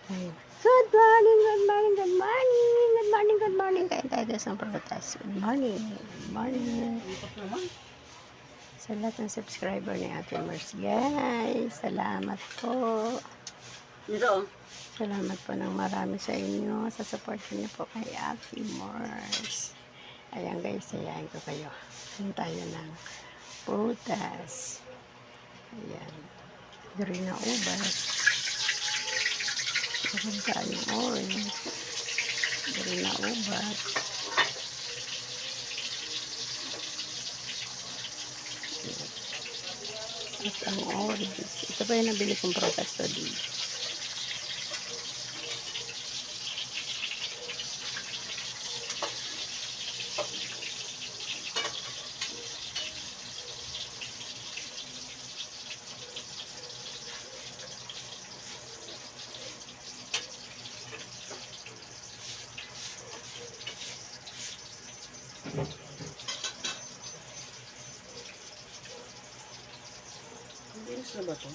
Ayun. Good morning, good morning, good morning, good morning, good morning. Kain tayo guys ng prutas. Good morning, good morning. Sa lahat ng subscriber ni Ate Mercy, guys. Salamat po. Salamat po ng marami sa inyo. Sa support niyo po kay Ate Mercy. Ayan guys, sayain ko kayo. Kain tayo ng prutas. Ayan. Green na ubas. Meron tayong orange. Green na ubas. At ang orange. Ito pa yung nabili kong prutas to dito. Bilis na ba ito?